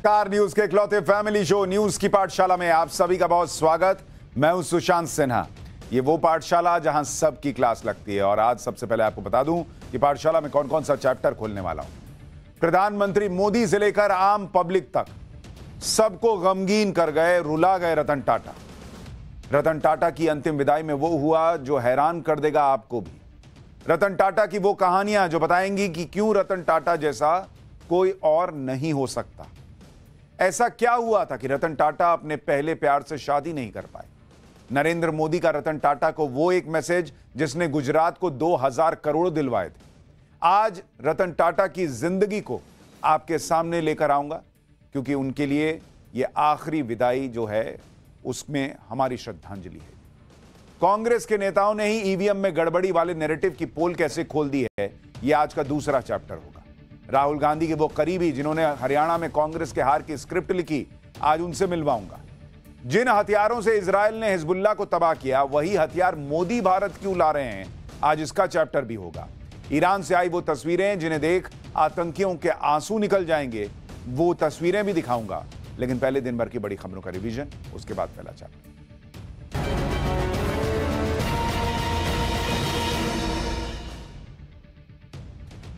Star news के इकलौते family show news की पाठशाला में आप सभी का बहुत स्वागत। मैं हूं सुशांत सिन्हा। ये वो पाठशाला जहां सबकी क्लास लगती है और आज सबसे पहले आपको बता दूं कि पाठशाला में कौन कौन सा चैप्टर खोलने वाला हूं। प्रधानमंत्री मोदी से लेकर आम पब्लिक तक सबको गमगीन कर गए, रुला गए रतन टाटा। रतन टाटा की अंतिम विदाई में वो हुआ जो हैरान कर देगा आपको भी। रतन टाटा की वो कहानियां जो बताएंगी कि क्यों रतन टाटा जैसा कोई और नहीं हो सकता। ऐसा क्या हुआ था कि रतन टाटा अपने पहले प्यार से शादी नहीं कर पाए। नरेंद्र मोदी का रतन टाटा को वो एक मैसेज जिसने गुजरात को 2000 करोड़ दिलवाए थे। आज रतन टाटा की जिंदगी को आपके सामने लेकर आऊंगा क्योंकि उनके लिए ये आखिरी विदाई जो है उसमें हमारी श्रद्धांजलि है। कांग्रेस के नेताओं ने ही ईवीएम में गड़बड़ी वाले नैरेटिव की पोल कैसे खोल दी है, यह आज का दूसरा चैप्टर होगा। राहुल गांधी के वो करीबी जिन्होंने हरियाणा में कांग्रेस के हार की स्क्रिप्ट लिखी, आज उनसे मिलवाऊंगा। जिन हथियारों से इजराइल ने हिजबुल्लाह को तबाह किया, वही हथियार मोदी भारत क्यों ला रहे हैं, आज इसका चैप्टर भी होगा। ईरान से आई वो तस्वीरें जिन्हें देख आतंकियों के आंसू निकल जाएंगे, वो तस्वीरें भी दिखाऊंगा। लेकिन पहले दिन भर की बड़ी खबरों का रिवीजन, उसके बाद पहला चैप्टर।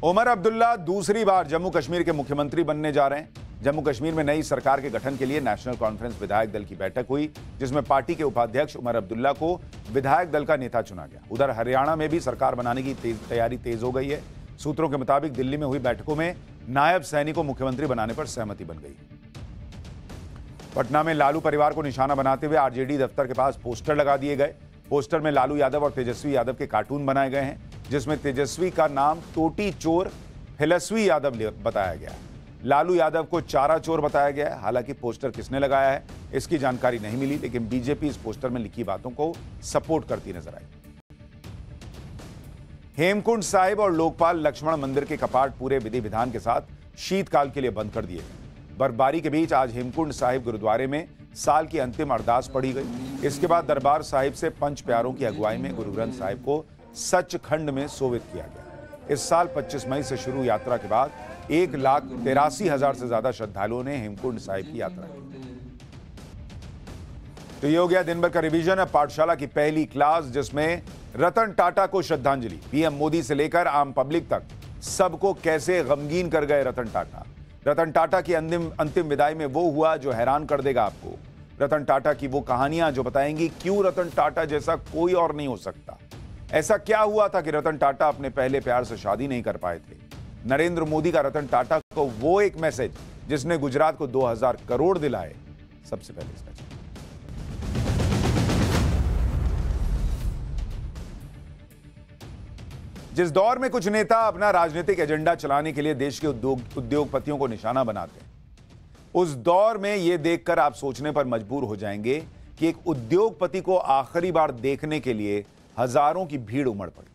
उमर अब्दुल्ला दूसरी बार जम्मू कश्मीर के मुख्यमंत्री बनने जा रहे हैं। जम्मू कश्मीर में नई सरकार के गठन के लिए नेशनल कॉन्फ्रेंस विधायक दल की बैठक हुई, जिसमें पार्टी के उपाध्यक्ष उमर अब्दुल्ला को विधायक दल का नेता चुना गया। उधर हरियाणा में भी सरकार बनाने की तैयारी तेज हो गई है। सूत्रों के मुताबिक दिल्ली में हुई बैठकों में नायब सैनी को मुख्यमंत्री बनाने पर सहमति बन गई। पटना में लालू परिवार को निशाना बनाते हुए आरजेडी दफ्तर के पास पोस्टर लगा दिए गए। पोस्टर में लालू यादव और तेजस्वी यादव के कार्टून बनाए गए हैं, जिसमें तेजस्वी का नाम टोटी चोर हिलस्वी यादव बताया गया। लालू यादव को चारा चोर बताया गया है। हालांकि पोस्टर किसने लगाया है इसकी जानकारी नहीं मिली, लेकिन बीजेपी इस पोस्टर में लिखी बातों को सपोर्ट करती नजर आई। हेमकुंड साहिब और लोकपाल लक्ष्मण मंदिर के कपाट पूरे विधि विधान के साथ शीतकाल के लिए बंद कर दिए गए। बर्फबारी के बीच आज हेमकुंड साहिब गुरुद्वारे में साल की अंतिम अरदास पढ़ी गई। इसके बाद दरबार साहिब से पंच प्यारों की अगुवाई में गुरु ग्रंथ साहिब को सचखंड में सोवित किया गया। इस साल 25 मई से शुरू यात्रा के बाद 1,83,000 से ज्यादा श्रद्धालुओं ने हेमकुंड साहिब की यात्रा की। तो ये हो गया दिन भर का रिवीजन। अब पाठशाला की पहली क्लास, जिसमें रतन टाटा को श्रद्धांजलि। पीएम मोदी से लेकर आम पब्लिक तक सबको कैसे गमगीन कर गए रतन टाटा। रतन टाटा की अंतिम विदाई में वो हुआ जो हैरान कर देगा आपको। रतन टाटा की वो कहानियां जो बताएंगी क्यों रतन टाटा जैसा कोई और नहीं हो सकता। ऐसा क्या हुआ था कि रतन टाटा अपने पहले प्यार से शादी नहीं कर पाए थे। नरेंद्र मोदी का रतन टाटा को वो एक मैसेज जिसने गुजरात को 2000 करोड़ दिलाए। सबसे पहले इसका जिस दौर में कुछ नेता अपना राजनीतिक एजेंडा चलाने के लिए देश के उद्योगपतियों को निशाना बनाते हैं, उस दौर में यह देखकर आप सोचने पर मजबूर हो जाएंगे कि एक उद्योगपति को आखिरी बार देखने के लिए हजारों की भीड़ उमड़ पड़ी।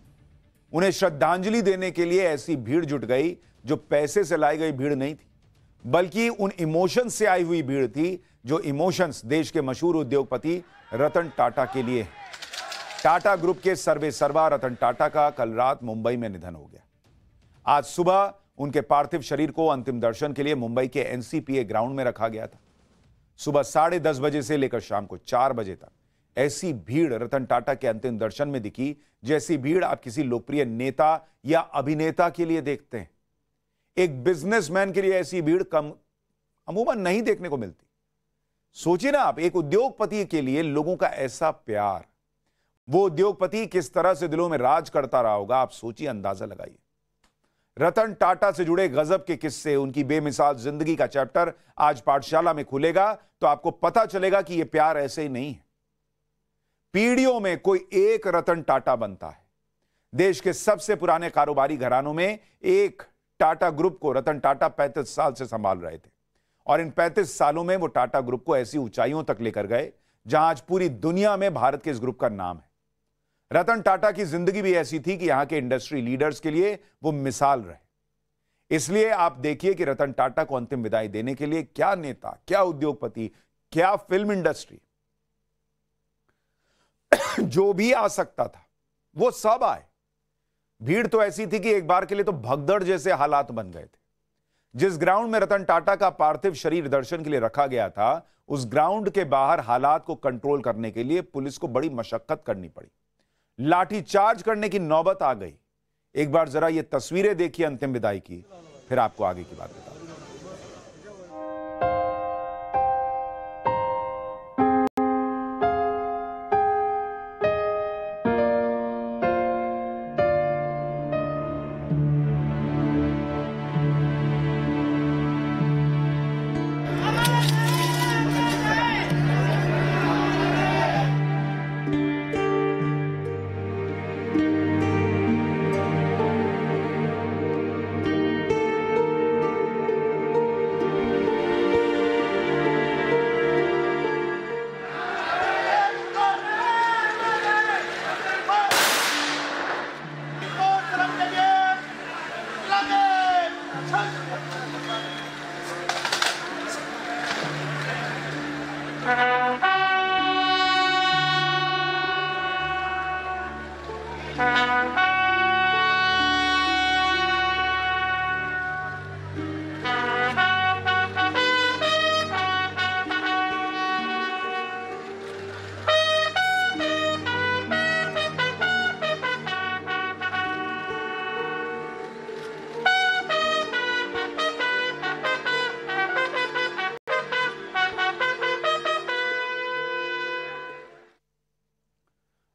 उन्हें श्रद्धांजलि देने के लिए ऐसी भीड़ जुट गई जो पैसे से लाई गई भीड़ नहीं थी, बल्कि उन इमोशंस से आई हुई भीड़ थी, जो इमोशंस देश के मशहूर उद्योगपति रतन टाटा के लिए हैं। टाटा ग्रुप के सर्वे सर्वा रतन टाटा का कल रात मुंबई में निधन हो गया। आज सुबह उनके पार्थिव शरीर को अंतिम दर्शन के लिए मुंबई के एनसीपीए ग्राउंड में रखा गया था। सुबह 10:30 बजे से लेकर शाम को 4 बजे तक ऐसी भीड़ रतन टाटा के अंतिम दर्शन में दिखी, जैसी भीड़ आप किसी लोकप्रिय नेता या अभिनेता के लिए देखते हैं। एक बिजनेसमैन के लिए ऐसी भीड़ अमूमन नहीं देखने को मिलती। सोचिए ना आप, एक उद्योगपति के लिए लोगों का ऐसा प्यार, वो उद्योगपति किस तरह से दिलों में राज करता रहा होगा, आप सोचिए, अंदाजा लगाइए। रतन टाटा से जुड़े गजब के किस्से, उनकी बेमिसाल जिंदगी का चैप्टर आज पाठशाला में खुलेगा, तो आपको पता चलेगा कि यह प्यार ऐसे ही नहीं है। पीढ़ियों में कोई एक रतन टाटा बनता है। देश के सबसे पुराने कारोबारी घरानों में एक टाटा ग्रुप को रतन टाटा 35 साल से संभाल रहे थे, और इन 35 सालों में वो टाटा ग्रुप को ऐसी ऊंचाइयों तक लेकर गए जहां आज पूरी दुनिया में भारत के इस ग्रुप का नाम है। रतन टाटा की जिंदगी भी ऐसी थी कि यहां के इंडस्ट्री लीडर्स के लिए वो मिसाल रहे। इसलिए आप देखिए कि रतन टाटा को अंतिम विदाई देने के लिए क्या नेता, क्या उद्योगपति, क्या फिल्म इंडस्ट्री, जो भी आ सकता था वो सब आए। भीड़ तो ऐसी थी कि एक बार के लिए तो भगदड़ जैसे हालात बन गए थे। जिस ग्राउंड में रतन टाटा का पार्थिव शरीर दर्शन के लिए रखा गया था, उस ग्राउंड के बाहर हालात को कंट्रोल करने के लिए पुलिस को बड़ी मशक्कत करनी पड़ी। लाठीचार्ज करने की नौबत आ गई। एक बार जरा ये तस्वीरें देखिए अंतिम विदाई की, फिर आपको आगे की बात बताऊं।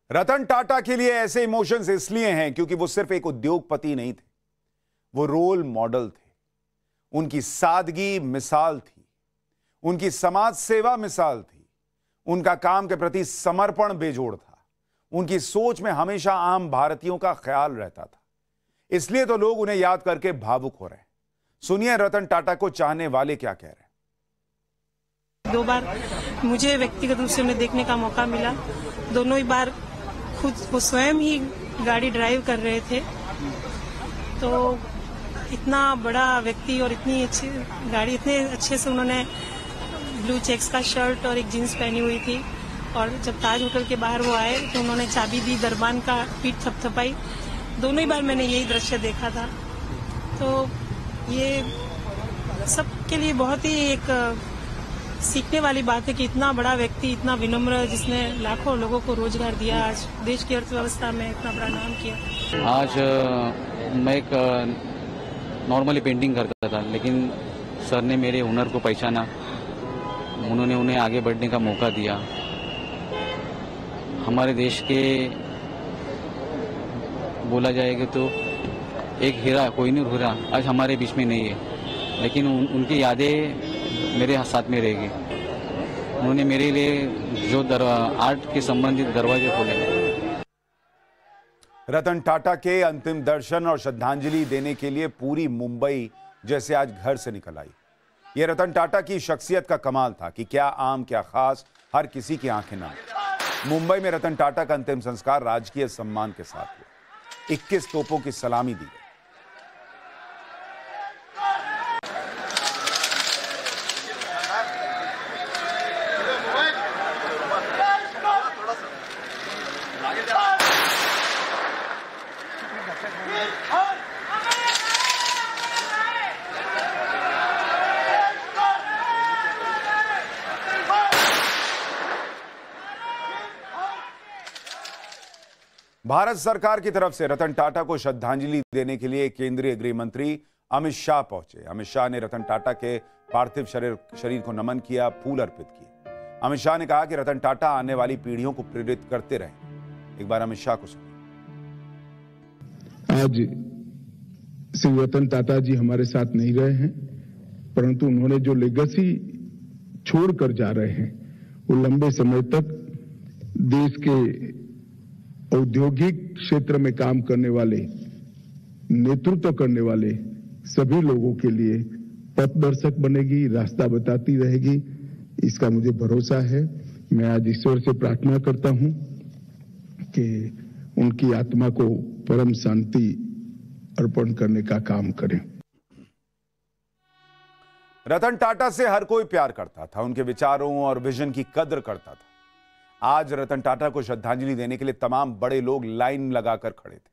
रतन टाटा के लिए ऐसे इमोशंस इसलिए हैं क्योंकि वो सिर्फ एक उद्योगपति नहीं थे, वो रोल मॉडल थे। उनकी सादगी मिसाल थी, उनकी समाज सेवा मिसाल थी, उनका काम के प्रति समर्पण बेजोड़ था, उनकी सोच में हमेशा आम भारतीयों का ख्याल रहता था। इसलिए तो लोग उन्हें याद करके भावुक हो रहे हैं। सुनिए रतन टाटा को चाहने वाले क्या कह रहे हैं। 2 बार मुझे व्यक्तिगत रूप से उन्हें देखने का मौका मिला। दोनों ही बार खुद वो स्वयं ही गाड़ी ड्राइव कर रहे थे। तो इतना बड़ा व्यक्ति और इतनी अच्छी गाड़ी, इतने अच्छे से उन्होंने ब्लू चेक्स का शर्ट और एक जीन्स पहनी हुई थी। और जब ताज होटल के बाहर वो आए तो उन्होंने चाबी दी, दरबान का पीठ थपथपाई। दोनों ही बार मैंने यही दृश्य देखा था। तो ये सबके लिए बहुत ही एक सीखने वाली बात है कि इतना बड़ा व्यक्ति, इतना विनम्र, जिसने लाखों लोगों को रोजगार दिया, आज देश की अर्थव्यवस्था में इतना बड़ा नाम किया। आज मैं एक नॉर्मली पेंटिंग करता था, लेकिन सर ने मेरे हुनर को पहचाना, उन्होंने उन्हें आगे बढ़ने का मौका दिया। हमारे देश के बोला जाएगा तो एक हीरा, कोहिनूर हीरा आज हमारे बीच में नहीं है, लेकिन उनकी यादें मेरे साथ में रहेगी। उन्होंने मेरे लिए जो आर्ट के संबंधित दरवाजे खोले। रतन टाटा के अंतिम दर्शन और श्रद्धांजलि देने के लिए पूरी मुंबई जैसे आज घर से निकल आई। यह रतन टाटा की शख्सियत का कमाल था कि क्या आम क्या खास, हर किसी की आंखें नम। मुंबई में रतन टाटा का अंतिम संस्कार राजकीय सम्मान के साथ हुआ। 21 तोपों की सलामी दी गई। भारत सरकार की तरफ से रतन टाटा को श्रद्धांजलि देने के लिए केंद्रीय गृह मंत्री अमित शाह पहुंचे। अमित शाह ने रतन टाटा के पार्थिव शरीर को नमन किया, फूल अर्पित किए। अमित शाह ने कहा कि रतन टाटा आने वाली पीढ़ियों को प्रेरित करते रहे। एक बार अमित शाह को सुनिए। आज श्री रतन टाटा जी हमारे साथ नहीं रहे हैं, परंतु उन्होंने जो लेगेसी छोड़कर जा रहे हैं वो लंबे समय तक देश के औद्योगिक क्षेत्र में काम करने वाले, नेतृत्व करने वाले सभी लोगों के लिए पथदर्शक बनेगी, रास्ता बताती रहेगी, इसका मुझे भरोसा है। मैं आज ईश्वर से प्रार्थना करता हूं कि उनकी आत्मा को परम शांति अर्पण करने का काम करें। रतन टाटा से हर कोई प्यार करता था, उनके विचारों और विजन की कद्र करता था। आज रतन टाटा को श्रद्धांजलि देने के लिए तमाम बड़े लोग लाइन लगाकर खड़े थे।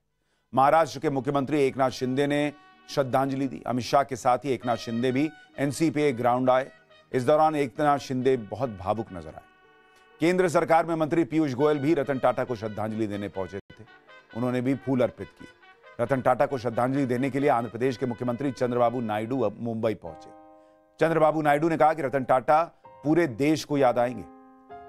महाराष्ट्र के मुख्यमंत्री एकनाथ शिंदे ने श्रद्धांजलि दी। अमित शाह के साथ ही एकनाथ शिंदे भी एनसीपीए ग्राउंड आए। इस दौरान एकनाथ शिंदे बहुत भावुक नजर आए। केंद्र सरकार में मंत्री पीयूष गोयल भी रतन टाटा को श्रद्धांजलि देने पहुंचे थे। उन्होंने भी फूल अर्पित किए। रतन टाटा को श्रद्धांजलि देने के लिए आंध्र प्रदेश के मुख्यमंत्री चंद्रबाबू नायडू अब मुंबई पहुंचे। चंद्रबाबू नायडू ने कहा कि रतन टाटा पूरे देश को याद आएंगे।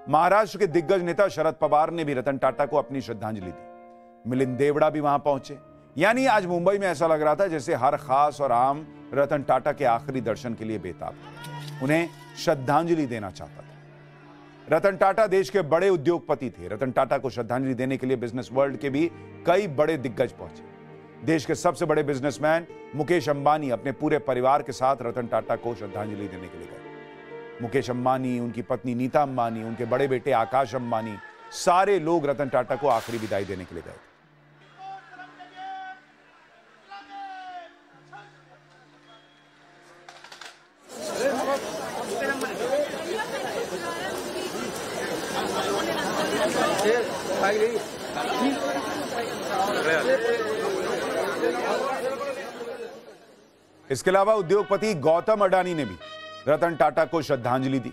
महाराष्ट्र के दिग्गज नेता शरद पवार ने भी रतन टाटा को अपनी श्रद्धांजलि दी। मिलिंद देवड़ा भी वहां पहुंचे। यानी आज मुंबई में ऐसा लग रहा था जैसे हर खास और आम रतन टाटा के आखिरी दर्शन के लिए बेताब था, उन्हें श्रद्धांजलि देना चाहता था। रतन टाटा देश के बड़े उद्योगपति थे। रतन टाटा को श्रद्धांजलि देने के लिए बिजनेस वर्ल्ड के भी कई बड़े दिग्गज पहुंचे। देश के सबसे बड़े बिजनेसमैन मुकेश अंबानी अपने पूरे परिवार के साथ रतन टाटा को श्रद्धांजलि देने के लिए गए। मुकेश अंबानी, उनकी पत्नी नीता अंबानी, उनके बड़े बेटे आकाश अंबानी, सारे लोग रतन टाटा को आखिरी विदाई देने के लिए गए। इसके अलावा उद्योगपति गौतम अडानी ने भी रतन टाटा को श्रद्धांजलि दी।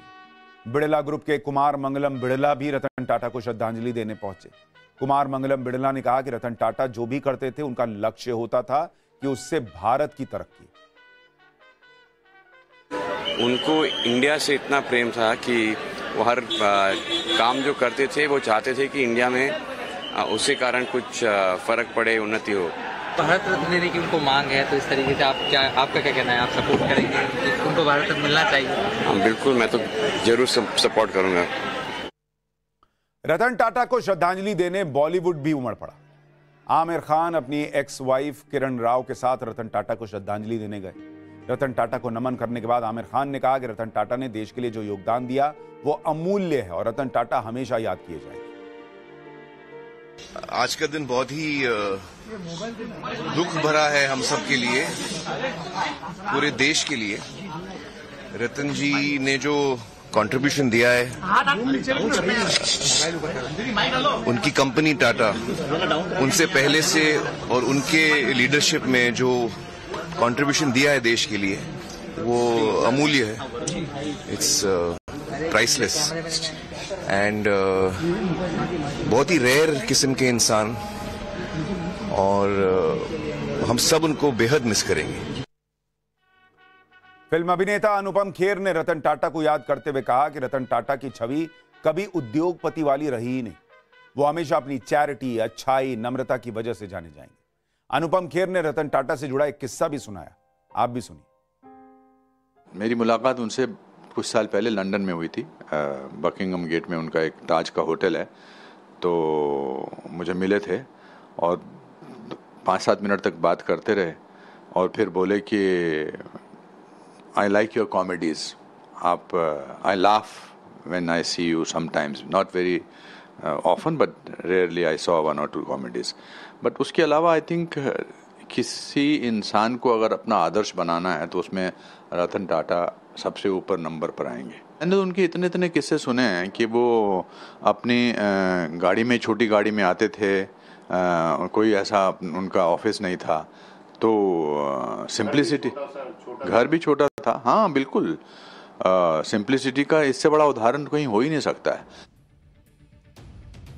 बिड़ला ग्रुप के कुमार मंगलम बिड़ला भी रतन टाटा को श्रद्धांजलि देने पहुंचे। कुमार मंगलम बिड़ला ने कहा कि रतन टाटा जो भी करते थे उनका लक्ष्य होता था कि उससे भारत की तरक्की। उनको इंडिया से इतना प्रेम था कि वो हर काम जो करते थे वो चाहते थे कि इंडिया में उसके कारण कुछ फर्क पड़े, उन्नति हो। भारत रत्न देने की उनको मांग है, तो इस तरीके से आपका क्या कहना है? आप सपोर्ट करेंगे कि उनको भारत रत्न मिलना चाहिए? हाँ बिल्कुल, मैं तो जरूर सपोर्ट करूंगा। रतन टाटा को श्रद्धांजलि देने बॉलीवुड भी उमड़ पड़ा। आमिर खान अपनी एक्स वाइफ किरण राव के साथ रतन टाटा को श्रद्धांजलि देने गए। रतन टाटा को नमन करने के बाद आमिर खान ने कहा कि रतन टाटा ने देश के लिए जो योगदान दिया वो अमूल्य है और रतन टाटा हमेशा याद किए जाएंगे। आज का दिन बहुत ही दुख भरा है हम सब के लिए, पूरे देश के लिए। रतन जी ने जो कंट्रीब्यूशन दिया है, उनकी कंपनी टाटा, उनसे पहले से और उनके लीडरशिप में जो कंट्रीब्यूशन दिया है देश के लिए, वो अमूल्य है। इट्स प्राइसलेस एंड बहुत ही रेयर किस्म के इंसान, और हम सब उनको बेहद मिस करेंगे। फिल्म अभिनेता अनुपम खेर ने रतन टाटा को याद करते हुए कहा कि रतन टाटा की छवि कभी उद्योगपति वाली रही ही नहीं। वो हमेशा अपनी चैरिटी, अच्छाई, नम्रता की वजह से जाने जाएंगे। अनुपम खेर ने रतन टाटा से जुड़ा एक किस्सा भी सुनाया, आप भी सुनिए। मेरी मुलाकात उनसे कुछ साल पहले लंदन में हुई थी। बकिंगम गेट में उनका एक ताज का होटल है, तो मुझे मिले थे और 5-7 मिनट तक बात करते रहे और फिर बोले कि आई लाइक योर कॉमेडीज, आप I laugh when I see you sometimes, not very often but rarely I saw 1 or 2 comedies. But उसके अलावा आई थिंक किसी इंसान को अगर अपना आदर्श बनाना है तो उसमें रतन टाटा सबसे ऊपर नंबर पर आएंगे। मैंने तो उनके इतने किस्से सुने हैं कि वो अपनी गाड़ी में, छोटी गाड़ी में आते थे, कोई ऐसा उनका ऑफिस नहीं था, तो सिंप्लिसिटी, घर भी छोटा था। हाँ बिल्कुल, सिंप्लिसिटी का इससे बड़ा उदाहरण कहीं हो ही नहीं सकता है।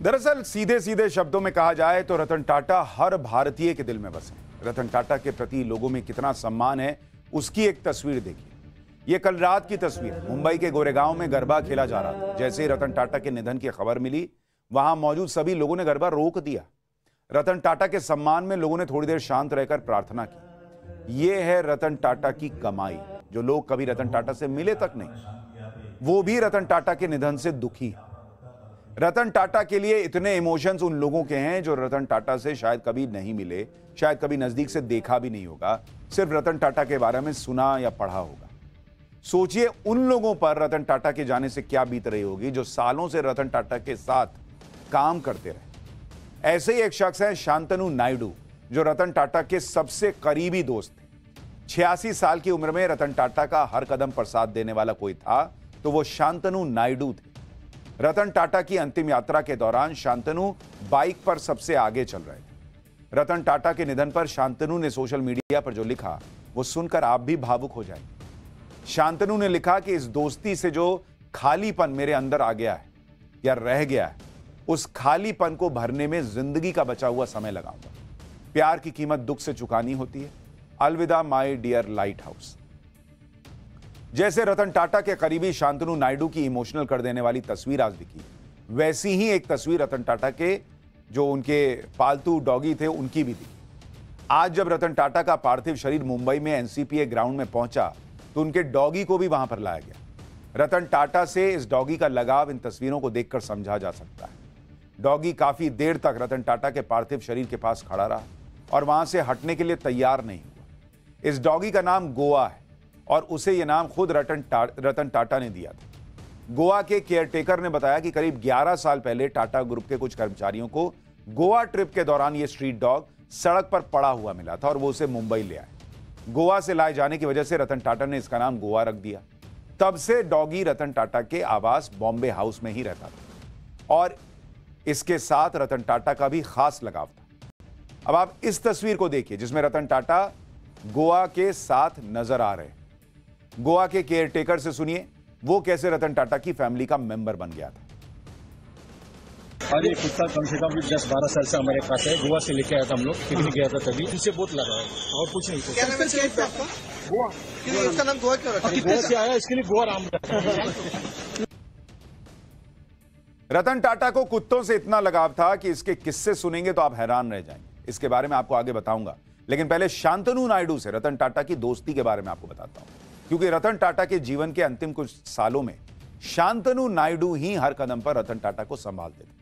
दरअसल सीधे सीधे शब्दों में कहा जाए तो रतन टाटा हर भारतीय के दिल में बसे। रतन टाटा के प्रति लोगों में कितना सम्मान है, उसकी एक तस्वीर देखिए। यह कल रात की तस्वीर। मुंबई के गोरेगांव में गरबा खेला जा रहा था। जैसे ही रतन टाटा के निधन की खबर मिली, वहां मौजूद सभी लोगों ने गरबा रोक दिया। रतन टाटा के सम्मान में लोगों ने थोड़ी देर शांत रहकर प्रार्थना की। यह है रतन टाटा की कमाई। जो लोग कभी रतन टाटा से मिले तक नहीं, वो भी रतन टाटा के निधन से दुखी है। रतन टाटा के लिए इतने इमोशंस उन लोगों के हैं जो रतन टाटा से शायद कभी नहीं मिले, शायद कभी नजदीक से देखा भी नहीं होगा, सिर्फ रतन टाटा के बारे में सुना या पढ़ा होगा। सोचिए उन लोगों पर रतन टाटा के जाने से क्या बीत रही होगी जो सालों से रतन टाटा के साथ काम करते रहे। ऐसे ही एक शख्स है शांतनु नायडू, जो रतन टाटा के सबसे करीबी दोस्त थे। 86 साल की उम्र में रतन टाटा का हर कदम पर साथ देने वाला कोई था तो वो शांतनु नायडू थे। रतन टाटा की अंतिम यात्रा के दौरान शांतनु बाइक पर सबसे आगे चल रहे थे। रतन टाटा के निधन पर शांतनु ने सोशल मीडिया पर जो लिखा वो सुनकर आप भी भावुक हो जाएंगे। शांतनु ने लिखा कि इस दोस्ती से जो खालीपन मेरे अंदर आ गया है या रह गया है, उस खालीपन को भरने में जिंदगी का बचा हुआ समय लगाऊंगा। प्यार की कीमत दुख से चुकानी होती है। अलविदा माय डियर लाइट हाउस। जैसे रतन टाटा के करीबी शांतनु नायडू की इमोशनल कर देने वाली तस्वीर आज दिखी, वैसी ही एक तस्वीर रतन टाटा के जो उनके पालतू डॉगी थे उनकी भी दिखी। आज जब रतन टाटा का पार्थिव शरीर मुंबई में एनसीपीए ग्राउंड में पहुंचा तो उनके डॉगी को भी वहां पर लाया गया। रतन टाटा से इस डॉगी का लगाव इन तस्वीरों को देखकर समझा जा सकता है। डॉगी काफी देर तक रतन टाटा के पार्थिव शरीर के पास खड़ा रहा और वहां से हटने के लिए तैयार नहीं हुआ। इस डॉगी का नाम गोवा है और उसे यह नाम खुद रतन टाटा ने दिया था। गोवा के केयरटेकर ने बताया कि करीब 11 साल पहले टाटा ग्रुप के कुछ कर्मचारियों को गोवा ट्रिप के दौरान यह स्ट्रीट डॉग सड़क पर पड़ा हुआ मिला था और वो उसे मुंबई ले आए। गोवा से लाए जाने की वजह से रतन टाटा ने इसका नाम गोवा रख दिया। तब से डॉगी रतन टाटा के आवास बॉम्बे हाउस में ही रहता था और इसके साथ रतन टाटा का भी खास लगाव था। अब आप इस तस्वीर को देखिए जिसमें रतन टाटा गोवा के साथ नजर आ रहे हैं। गोवा के केयरटेकर से सुनिए वो कैसे रतन टाटा की फैमिली का मेंबर बन गया था। और ये कुत्ता कम से कम 10-12 साल से हमारे पास है। गोवा से लेके आया था हम लोग, पिकनिक गया था तभी। इनसे बहुत लगा है और कुछ नहीं। क्या नाम है आपका? गोवा। क्यों इसका नाम गोवा क्यों रखा? गोवा से आया इसके लिए गोवा नाम। रतन टाटा को कुत्तों से इतना लगाव था कि इसके किस्से सुनेंगे तो आप हैरान रह जाएंगे। इसके बारे में आपको आगे बताऊंगा, लेकिन पहले शांतनु नायडू से रतन टाटा की दोस्ती के बारे में आपको बताता हूं, क्योंकि रतन टाटा के जीवन के अंतिम कुछ सालों में शांतनु नायडू ही हर कदम पर रतन टाटा को संभालते थे।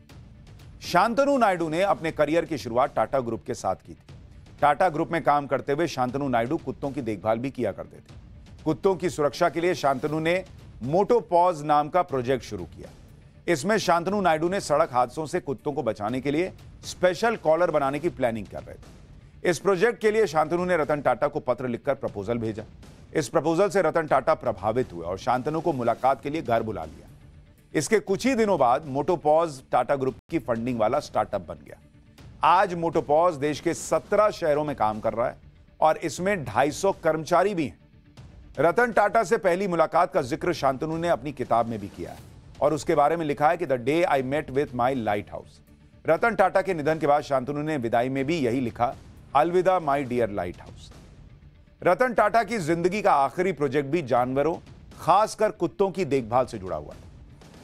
शांतनु नायडू ने अपने करियर की शुरुआत टाटा ग्रुप के साथ की थी। टाटा ग्रुप में काम करते हुए शांतनु नायडू कुत्तों की देखभाल भी किया करते थे। कुत्तों की सुरक्षा के लिए शांतनु ने मोटोपॉज नाम का प्रोजेक्ट शुरू किया। इसमें शांतनु नायडू ने सड़क हादसों से कुत्तों को बचाने के लिए स्पेशल कॉलर बनाने की प्लानिंग कर रहे थे। इस प्रोजेक्ट के लिए शांतनु ने रतन टाटा को पत्र लिखकर प्रपोजल भेजा। इस प्रपोजल से रतन टाटा प्रभावित हुए और शांतनु को मुलाकात के लिए घर बुला लिया। इसके कुछ ही दिनों बाद मोटोपॉज टाटा ग्रुप की फंडिंग वाला स्टार्टअप बन गया। आज मोटोपॉज देश के 17 शहरों में काम कर रहा है और इसमें 250 कर्मचारी भी हैं। रतन टाटा से पहली मुलाकात का जिक्र शांतनु ने अपनी किताब में भी किया है और उसके बारे में लिखा है कि the day I met with my lighthouse. Ratan Tata के निधन के बाद शांतनु ने विदाई में भी यही लिखा, अलविदा my dear light house. Ratan Tata की जिंदगी का आखिरी प्रोजेक्ट भी जानवरों, खासकर कुत्तों की देखभाल से जुड़ा हुआ था।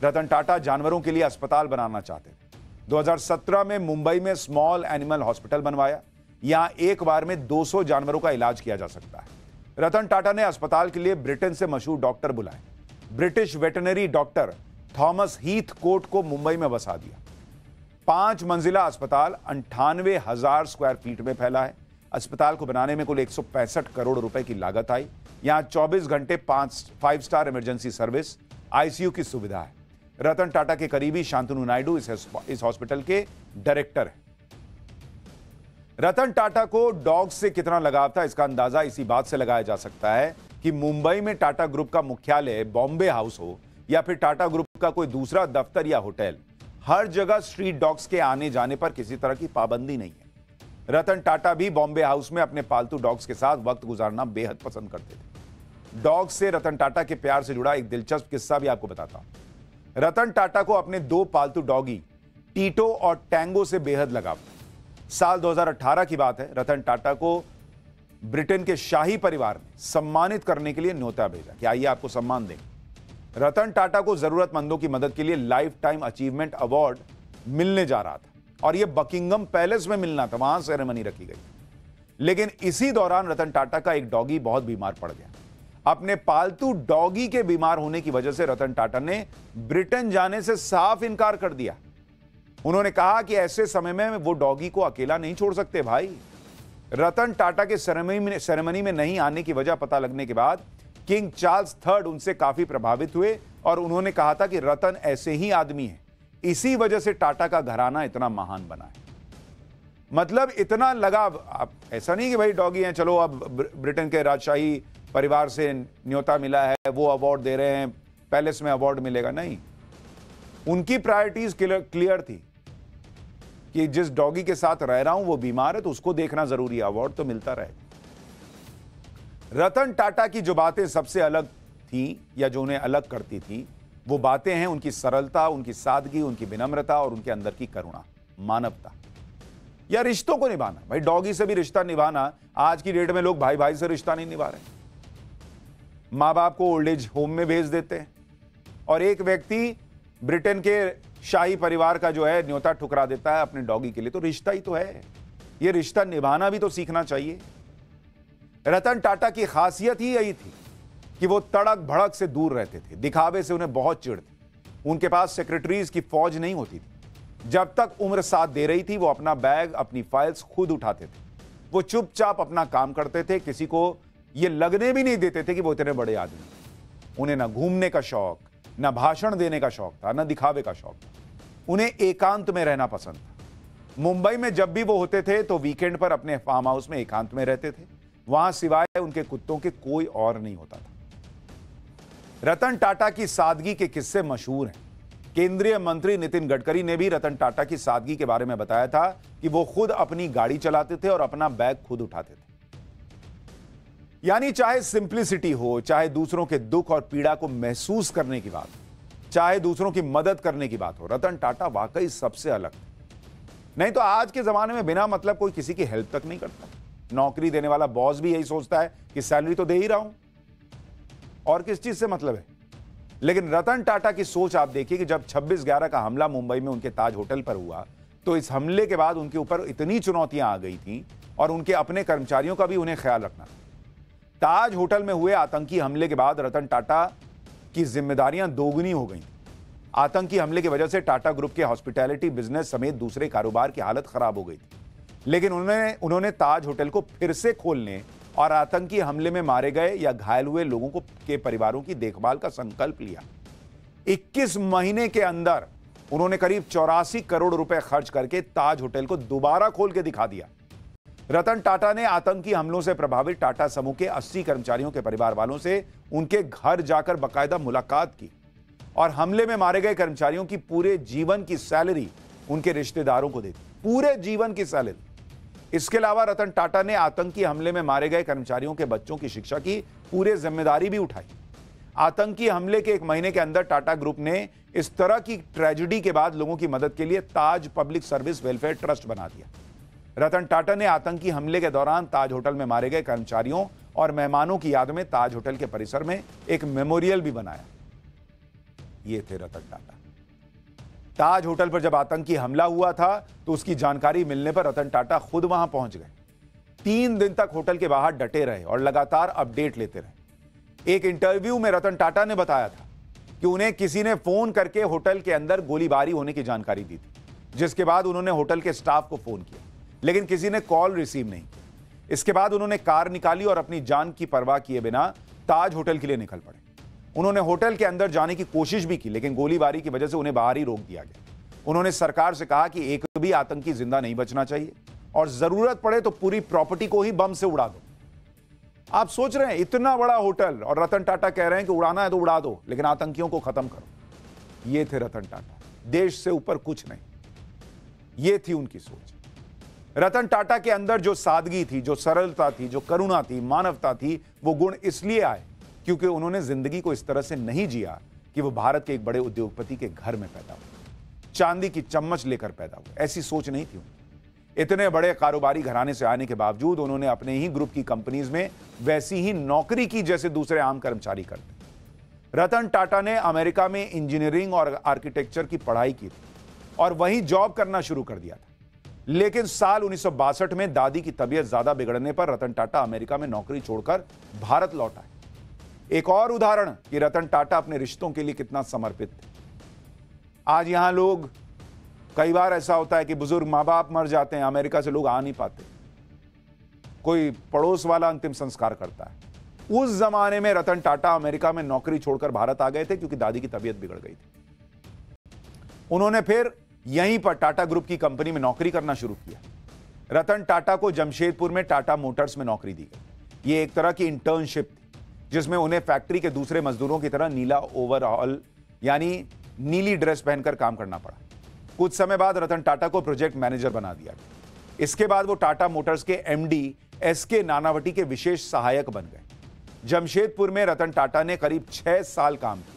रतन टाटा जानवरों के लिए अस्पताल बनाना चाहते थे। 2017 में मुंबई में स्मॉल एनिमल हॉस्पिटल बनवाया। यहां एक बार में 200 जानवरों का इलाज किया जा सकता है। रतन टाटा ने अस्पताल के लिए ब्रिटेन से मशहूर डॉक्टर बुलाए। British veterinary doctor Thomas Heathcote को मुंबई में बसा दिया। 5 मंजिला अस्पताल 98,000 स्क्वायर फीट में फैला है। अस्पताल को बनाने में कुल 165 करोड़ रुपए की लागत आई। यहां 24 घंटे 5 स्टार इमरजेंसी सर्विस, आईसीयू की सुविधा है। रतन टाटा के करीबी शांतनु नायडू इस हॉस्पिटल के डायरेक्टर हैं। रतन टाटा को डॉग से कितना लगाव था इसका अंदाजा इसी बात से लगाया जा सकता है कि मुंबई में टाटा ग्रुप का मुख्यालय बॉम्बे हाउस हो या फिर टाटा ग्रुप का कोई दूसरा दफ्तर या होटल, हर जगह स्ट्रीट डॉग्स के आने जाने पर किसी तरह की पाबंदी नहीं है। रतन टाटा भी बॉम्बे हाउस में अपने पालतू डॉग्स के साथ वक्त गुजारना बेहद पसंद करते थे। डॉग से रतन टाटा के प्यार से जुड़ा एक दिलचस्प किस्सा भी आपको बताता हूं। रतन टाटा को अपने 2 पालतू डॉगी टीटो और टैंगो से बेहद लगाव था। साल 2018 की बात है। रतन टाटा को ब्रिटेन के शाही परिवार ने सम्मानित करने के लिए न्योता भेजा कि आइए आपको सम्मान दें। रतन टाटा को जरूरतमंदों की मदद के लिए लाइफ टाइम अचीवमेंट अवार्ड मिलने जा रहा था और यह बकिंगम पैलेस में मिलना था, वहां सेरेमनी रखी गई। लेकिन इसी दौरान रतन टाटा का एक डॉगी बहुत बीमार पड़ गया। अपने पालतू डॉगी के बीमार होने की वजह से रतन टाटा ने ब्रिटेन जाने से साफ इनकार कर दिया। उन्होंने कहा कि ऐसे समय में वो डॉगी को अकेला नहीं छोड़ सकते भाई। रतन टाटा के सेरेमनी में नहीं आने की वजह पता लगने के बाद किंग चार्ल्स III उनसे काफी प्रभावित हुए और उन्होंने कहा था कि रतन ऐसे ही आदमी है, इसी वजह से टाटा का घराना इतना महान बना है। मतलब इतना लगाव। ऐसा नहीं कि भाई डॉगी हैं, चलो अब ब्रिटेन के राजशाही परिवार से न्योता मिला है, वो अवार्ड दे रहे हैं, पैलेस में अवार्ड मिलेगा, नहीं। उनकी प्रायोरिटीज क्लियर थी कि जिस डॉगी के साथ रह रहा हूं वो बीमार है तो उसको देखना जरूरी है, अवार्ड तो मिलता रहेगा। रतन टाटा की जो बातें सबसे अलग थी या जो उन्हें अलग करती थी, वो बातें हैं उनकी सरलता, उनकी सादगी, उनकी विनम्रता और उनके अंदर की करुणा, मानवता या रिश्तों को निभाना। भाई डॉगी से भी रिश्ता निभाना, आज की डेट में लोग भाई भाई से रिश्ता नहीं निभा रहे, मां बाप को ओल्ड एज होम में भेज देते हैं और एक व्यक्ति ब्रिटेन के शाही परिवार का जो है न्योता ठुकरा देता है अपने डॉगी के लिए। तो रिश्ता ही तो है, ये रिश्ता निभाना भी तो सीखना चाहिए। रतन टाटा की खासियत ही यही थी कि वो तड़क भड़क से दूर रहते थे, दिखावे से उन्हें बहुत चिढ़ थी। उनके पास सेक्रेटरीज की फौज नहीं होती थी। जब तक उम्र साथ दे रही थी वो अपना बैग, अपनी फाइल्स खुद उठाते थे। वो चुपचाप अपना काम करते थे, किसी को ये लगने भी नहीं देते थे कि वो इतने बड़े आदमी। उन्हें ना घूमने का शौक, ना भाषण देने का शौक था, ना दिखावे का शौक था। उन्हें एकांत में रहना पसंद था। मुंबई में जब भी वो होते थे तो वीकेंड पर अपने फार्म हाउस में एकांत में रहते थे। वहां सिवाय उनके कुत्तों के कोई और नहीं होता था। रतन टाटा की सादगी के किस्से मशहूर हैं। केंद्रीय मंत्री नितिन गडकरी ने भी रतन टाटा की सादगी के बारे में बताया था कि वो खुद अपनी गाड़ी चलाते थे और अपना बैग खुद उठाते थे। यानी चाहे सिंप्लिसिटी हो, चाहे दूसरों के दुख और पीड़ा को महसूस करने की बात, चाहे दूसरों की मदद करने की बात हो, रतन टाटा वाकई सबसे अलग। नहीं तो आज के जमाने में बिना मतलब कोई किसी की हेल्प तक नहीं करता। नौकरी देने वाला बॉस भी यही सोचता है कि सैलरी तो दे ही रहा हूं और किस चीज से मतलब है। लेकिन रतन टाटा की सोच आप देखिए कि जब 26/11 का हमला मुंबई में उनके ताज होटल पर हुआ तो इस हमले के बाद उनके ऊपर इतनी चुनौतियां आ गई थीं और उनके अपने कर्मचारियों का भी उन्हें ख्याल रखना था। ताज होटल में हुए आतंकी हमले के बाद रतन टाटा की जिम्मेदारियां दोगुनी हो गई। आतंकी हमले की वजह से टाटा ग्रुप के हॉस्पिटैलिटी बिजनेस समेत दूसरे कारोबार की हालत खराब हो गई थी। लेकिन उन्होंने ताज होटल को फिर से खोलने और आतंकी हमले में मारे गए या घायल हुए लोगों के परिवारों की देखभाल का संकल्प लिया। 21 महीने के अंदर उन्होंने करीब 84 करोड़ रुपए खर्च करके ताज होटल को दोबारा खोल के दिखा दिया। रतन टाटा ने आतंकी हमलों से प्रभावित टाटा समूह के 80 कर्मचारियों के परिवार वालों से उनके घर जाकर बाकायदा मुलाकात की और हमले में मारे गए कर्मचारियों की पूरे जीवन की सैलरी उनके रिश्तेदारों को दी, पूरे जीवन की सैलरी। इसके अलावा रतन टाटा ने आतंकी हमले में मारे गए कर्मचारियों के बच्चों की शिक्षा की पूरी जिम्मेदारी भी उठाई। आतंकी हमले के 1 महीने के अंदर टाटा ग्रुप ने इस तरह की ट्रेजेडी के बाद लोगों की मदद के लिए ताज पब्लिक सर्विस वेलफेयर ट्रस्ट बना दिया। रतन टाटा ने आतंकी हमले के दौरान ताज होटल में मारे गए कर्मचारियों और मेहमानों की याद में ताज होटल के परिसर में एक मेमोरियल भी बनाया। ये थे रतन टाटा। ताज होटल पर जब आतंकी हमला हुआ था तो उसकी जानकारी मिलने पर रतन टाटा खुद वहां पहुंच गए। 3 दिन तक होटल के बाहर डटे रहे और लगातार अपडेट लेते रहे। एक इंटरव्यू में रतन टाटा ने बताया था कि उन्हें किसी ने फोन करके होटल के अंदर गोलीबारी होने की जानकारी दी थी, जिसके बाद उन्होंने होटल के स्टाफ को फोन किया, लेकिन किसी ने कॉल रिसीव नहीं किया। इसके बाद उन्होंने कार निकाली और अपनी जान की परवाह किए बिना ताज होटल के लिए निकल पड़े। उन्होंने होटल के अंदर जाने की कोशिश भी की, लेकिन गोलीबारी की वजह से उन्हें बाहर ही रोक दिया गया। उन्होंने सरकार से कहा कि एक भी आतंकी जिंदा नहीं बचना चाहिए और जरूरत पड़े तो पूरी प्रॉपर्टी को ही बम से उड़ा दो। आप सोच रहे हैं इतना बड़ा होटल और रतन टाटा कह रहे हैं कि उड़ाना है तो उड़ा दो, लेकिन आतंकियों को खत्म करो। ये थे रतन टाटा, देश से ऊपर कुछ नहीं। ये थी उनकी सोच। रतन टाटा के अंदर जो सादगी थी, जो सरलता थी, जो करुणा थी, मानवता थी, वो गुण इसलिए आए क्योंकि उन्होंने जिंदगी को इस तरह से नहीं जिया कि वो भारत के एक बड़े उद्योगपति के घर में पैदा हुए, चांदी की चम्मच लेकर पैदा हुए। ऐसी सोच नहीं थी उनकी। इतने बड़े कारोबारी घराने से आने के बावजूद उन्होंने अपने ही ग्रुप की कंपनीज में वैसी ही नौकरी की जैसे दूसरे आम कर्मचारी करते। रतन टाटा ने अमेरिका में इंजीनियरिंग और आर्किटेक्चर की पढ़ाई की थी और वहीं जॉब करना शुरू कर दिया था। लेकिन साल 1962 में दादी की तबीयत ज्यादा बिगड़ने पर रतन टाटा अमेरिका में नौकरी छोड़कर भारत लौट आए। एक और उदाहरण कि रतन टाटा अपने रिश्तों के लिए कितना समर्पित थे। आज यहां लोग, कई बार ऐसा होता है कि बुजुर्ग मां बाप मर जाते हैं, अमेरिका से लोग आ नहीं पाते, कोई पड़ोस वाला अंतिम संस्कार करता है। उस जमाने में रतन टाटा अमेरिका में नौकरी छोड़कर भारत आ गए थे क्योंकि दादी की तबीयत बिगड़ गई थी। उन्होंने फिर यहीं पर टाटा ग्रुप की कंपनी में नौकरी करना शुरू किया। रतन टाटा को जमशेदपुर में टाटा मोटर्स में नौकरी दी गई। यह एक तरह की इंटर्नशिप थी जिसमें उन्हें फैक्ट्री के दूसरे मजदूरों की तरह नीला ओवरऑल यानी नीली ड्रेस पहनकर काम करना पड़ा। कुछ समय बाद रतन टाटा को प्रोजेक्ट मैनेजर बना दिया गया। इसके बाद वो टाटा मोटर्स के एमडी एसके नानावटी के विशेष सहायक बन गए। जमशेदपुर में रतन टाटा ने करीब 6 साल काम किया।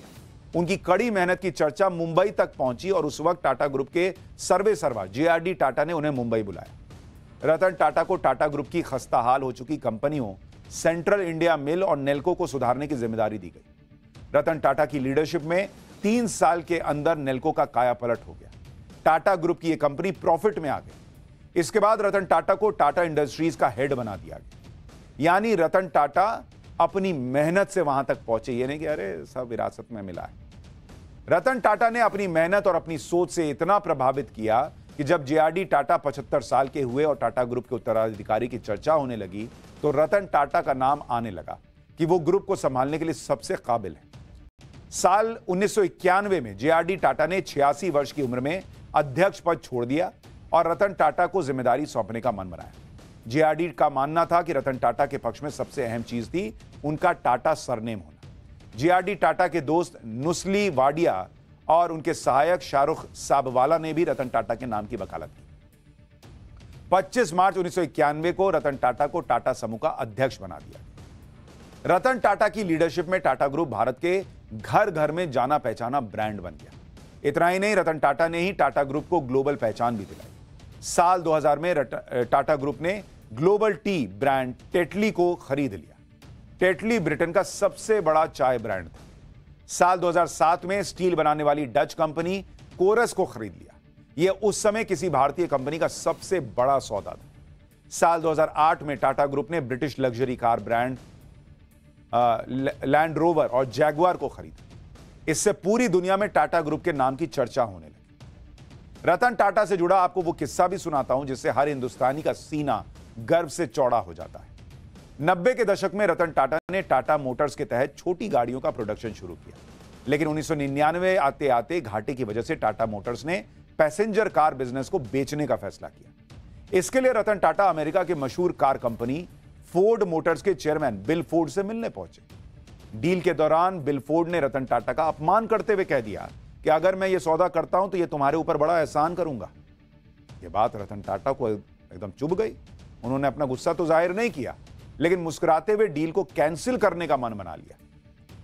उनकी कड़ी मेहनत की चर्चा मुंबई तक पहुंची और उस वक्त टाटा ग्रुप के सर्वेसर्वा जेआरडी टाटा ने उन्हें मुंबई बुलाया। रतन टाटा को टाटा ग्रुप की खस्ता हाल हो चुकी कंपनियों सेंट्रल इंडिया मिल और नेल्को को सुधारने की जिम्मेदारी दी गई। रतन टाटा की लीडरशिप में 3 साल के अंदर नेल्को का कायापलट हो गया। टाटा ग्रुप की यह कंपनी प्रॉफिट में आ गई। इसके बाद रतन टाटा को टाटा इंडस्ट्रीज का हेड बना दिया गया। यानी रतन टाटा अपनी मेहनत से वहां तक पहुंचे, ये नहीं कि अरे सब विरासत में मिला है। रतन टाटा ने अपनी मेहनत और अपनी सोच से इतना प्रभावित किया कि जब जेआरडी टाटा 75 साल के हुए और टाटा ग्रुप के उत्तराधिकारी की चर्चा होने लगी तो रतन टाटा का नाम आने लगा कि वो ग्रुप को संभालने के लिए सबसे काबिल है। साल 1991 में जेआरडी टाटा ने 86 वर्ष की उम्र में अध्यक्ष पद छोड़ दिया और रतन टाटा को जिम्मेदारी सौंपने का मन बनाया। जेआरडी का मानना था कि रतन टाटा के पक्ष में सबसे अहम चीज थी उनका टाटा सरनेम होना। जेआरडी टाटा के दोस्त नुस्ली वाडिया और उनके सहायक शाहरुख साबवाला ने भी रतन टाटा के नाम की वकालत की। 25 मार्च 1991 को रतन टाटा को टाटा समूह का अध्यक्ष बना दिया। रतन टाटा की लीडरशिप में टाटा ग्रुप भारत के घर घर में जाना पहचाना ब्रांड बन गया। इतना ही नहीं, रतन टाटा ने ही टाटा ग्रुप को ग्लोबल पहचान भी दिलाई। साल 2000 में टाटा ग्रुप ने ग्लोबल टी ब्रांड टेटली को खरीद लिया। टेटली ब्रिटेन का सबसे बड़ा चाय ब्रांड था। साल 2007 में स्टील बनाने वाली डच कंपनी कोरस को खरीद लिया। यह उस समय किसी भारतीय कंपनी का सबसे बड़ा सौदा था। साल 2008 में टाटा ग्रुप ने British luxury car brand land rover और जैगुआर को खरीदा। इससे पूरी दुनिया में टाटा ग्रुप के नाम की चर्चा होने लगी। रतन टाटा से जुड़ा आपको वो किस्सा भी सुनाता हूं जिससे हर हिंदुस्तानी का सीना गर्व से चौड़ा हो जाता है। 90 के दशक में रतन टाटा ने टाटा मोटर्स के तहत छोटी गाड़ियों का प्रोडक्शन शुरू किया, लेकिन 1999 आते आते घाटे की वजह से टाटा मोटर्स ने पैसेंजर कार बिजनेस को बेचने का फैसला किया। इसके लिए रतन टाटा अमेरिका के मशहूर कार कंपनी फोर्ड मोटर्स के चेयरमैन बिल फोर्ड से मिलने पहुंचे। डील के दौरान बिल फोर्ड ने रतन टाटा का अपमान करते हुए कह दिया कि अगर मैं ये सौदा करता हूं तो ये तुम्हारे ऊपर बड़ा एहसान करूंगा। ये बात रतन टाटा को एकदम चुभ गई। उन्होंने अपना गुस्सा तो जाहिर नहीं किया, लेकिन मुस्कुराते हुए डील को कैंसिल करने का मन बना लिया।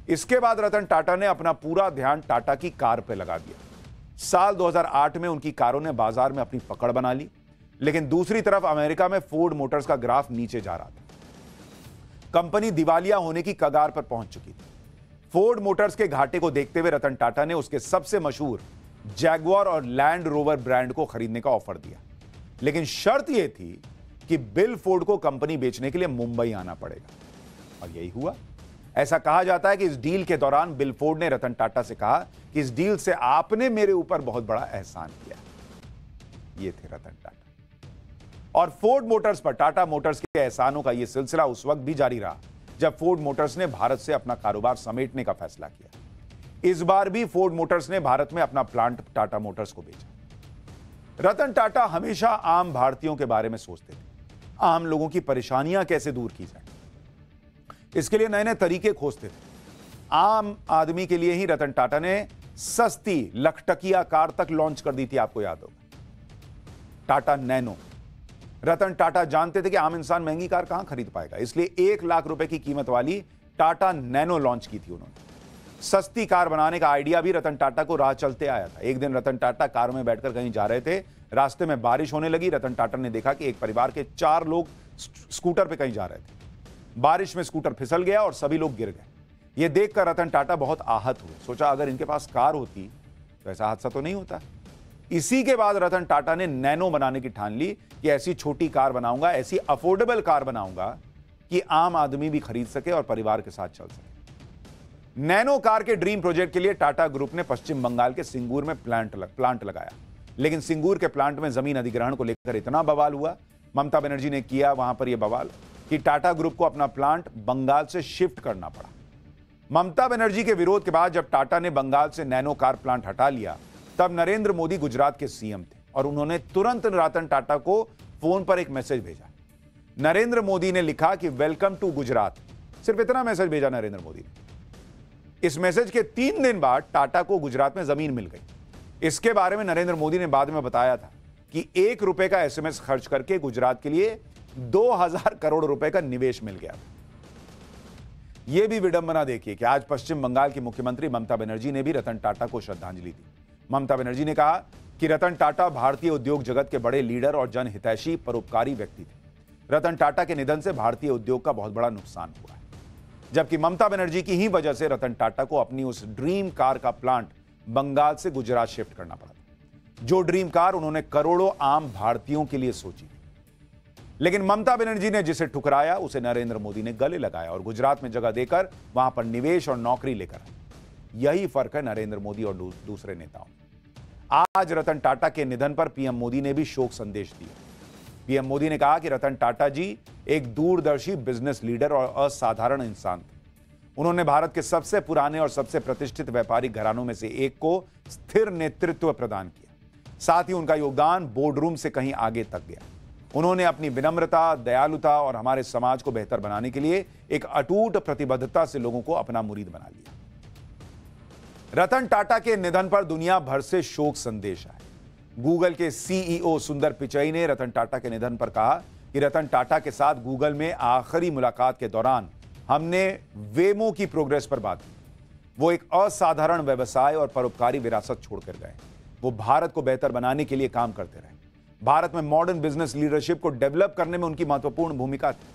इसके बाद रतन टाटा ने अपना पूरा ध्यान टाटा की कार पर लगा दिया। साल 2008 में उनकी कारों ने बाजार में अपनी पकड़ बना ली, लेकिन दूसरी तरफ अमेरिका में फोर्ड मोटर्स का ग्राफ नीचे जा रहा था। कंपनी दिवालिया होने की कगार पर पहुंच चुकी थी। फोर्ड मोटर्स के घाटे को देखते हुए रतन टाटा ने उसके सबसे मशहूर जैगुआर और लैंड रोवर ब्रांड को खरीदने का ऑफर दिया, लेकिन शर्त यह थी कि बिल फोर्ड को कंपनी बेचने के लिए मुंबई आना पड़ेगा। और यही हुआ। ऐसा कहा जाता है कि इस डील के दौरान बिल फोर्ड ने रतन टाटा से कहा कि इस डील से आपने मेरे ऊपर बहुत बड़ा एहसान किया। ये थे रतन टाटा। और फोर्ड मोटर्स पर टाटा मोटर्स के एहसानों का यह सिलसिला उस वक्त भी जारी रहा जब फोर्ड मोटर्स ने भारत से अपना कारोबार समेटने का फैसला किया। इस बार भी फोर्ड मोटर्स ने भारत में अपना प्लांट टाटा मोटर्स को बेचा। रतन टाटा हमेशा आम भारतीयों के बारे में सोचते थे। आम लोगों की परेशानियां कैसे दूर की जाए, इसके लिए नए नए तरीके खोजते थे। आम आदमी के लिए ही रतन टाटा ने सस्ती लखटकिया कार तक लॉन्च कर दी थी। आपको याद होगा, टाटा नैनो। रतन टाटा जानते थे कि आम इंसान महंगी कार कहां खरीद पाएगा, इसलिए 1 लाख रुपए की कीमत वाली टाटा नैनो लॉन्च की थी उन्होंने। सस्ती कार बनाने का आइडिया भी रतन टाटा को राह चलते आया था। एक दिन रतन टाटा कार में बैठकर कहीं जा रहे थे। रास्ते में बारिश होने लगी। रतन टाटा ने देखा कि एक परिवार के 4 लोग स्कूटर पे कहीं जा रहे थे। बारिश में स्कूटर फिसल गया और सभी लोग गिर गए। यह देखकर रतन टाटा बहुत आहत हुए। सोचा अगर इनके पास कार होती तो ऐसा हादसा तो नहीं होता। इसी के बाद रतन टाटा ने नैनो बनाने की ठान ली कि ऐसी छोटी कार बनाऊंगा, ऐसी अफोर्डेबल कार बनाऊंगा कि आम आदमी भी खरीद सके और परिवार के साथ चल सके। नैनो कार के ड्रीम प्रोजेक्ट के लिए टाटा ग्रुप ने पश्चिम बंगाल के सिंगूर में प्लांट लगाया, लेकिन सिंगूर के प्लांट में जमीन अधिग्रहण को लेकर इतना बवाल हुआ, ममता बनर्जी ने किया वहां पर यह बवाल कि टाटा ग्रुप को अपना प्लांट बंगाल से शिफ्ट करना पड़ा। ममता बनर्जी के विरोध के बाद जब टाटा ने बंगाल से नैनो कार प्लांट हटा लिया, तब नरेंद्र मोदी गुजरात के सीएम थे और उन्होंने तुरंत रतन टाटा को फोन पर एक मैसेज भेजा। नरेंद्र मोदी ने लिखा कि वेलकम टू गुजरात। सिर्फ इतना मैसेज भेजा नरेंद्र मोदी ने। इस मैसेज के 3 दिन बाद टाटा को गुजरात में जमीन मिल गई। इसके बारे में नरेंद्र मोदी ने बाद में बताया था कि 1 रुपए का एसएमएस खर्च करके गुजरात के लिए 2000 करोड़ रुपए का निवेश मिल गया। यह भी विडंबना देखिए कि आज पश्चिम बंगाल की मुख्यमंत्री ममता बनर्जी ने भी रतन टाटा को श्रद्धांजलि दी। ममता बनर्जी ने कहा कि रतन टाटा भारतीय उद्योग जगत के बड़े लीडर और जनहितैषी परोपकारी व्यक्ति थे। रतन टाटा के निधन से भारतीय उद्योग का बहुत बड़ा नुकसान हुआ है, जबकि ममता बनर्जी की ही वजह से रतन टाटा को अपनी उस ड्रीम कार का प्लांट बंगाल से गुजरात शिफ्ट करना पड़ा था, जो ड्रीम कार उन्होंने करोड़ों आम भारतीयों के लिए सोची थी। लेकिन ममता बनर्जी ने जिसे ठुकराया उसे नरेंद्र मोदी ने गले लगाया और गुजरात में जगह देकर वहां पर निवेश और नौकरी लेकर आए। यही फर्क है नरेंद्र मोदी और दूसरे नेताओं में। आज रतन टाटा के निधन पर पीएम मोदी ने भी शोक संदेश दिया। पीएम मोदी ने कहा कि रतन टाटा जी एक दूरदर्शी बिजनेस लीडर और असाधारण इंसान थे। उन्होंने भारत के सबसे पुराने और सबसे प्रतिष्ठित व्यापारिक घरानों में से एक को स्थिर नेतृत्व प्रदान किया। साथ ही उनका योगदान बोर्डरूम से कहीं आगे तक गया। उन्होंने अपनी विनम्रता, दयालुता और हमारे समाज को बेहतर बनाने के लिए एक अटूट प्रतिबद्धता से लोगों को अपना मुरीद बना लिया। रतन टाटा के निधन पर दुनिया भर से शोक संदेश आए। गूगल के सीईओ सुंदर पिचई ने रतन टाटा के निधन पर कहा कि रतन टाटा के साथ गूगल में आखिरी मुलाकात के दौरान हमने वेमो की प्रोग्रेस पर बात की। वो एक असाधारण व्यवसाय और परोपकारी विरासत छोड़कर गए। वो भारत को बेहतर बनाने के लिए काम करते रहे। भारत में मॉडर्न बिजनेस लीडरशिप को डेवलप करने में उनकी महत्वपूर्ण भूमिका थी।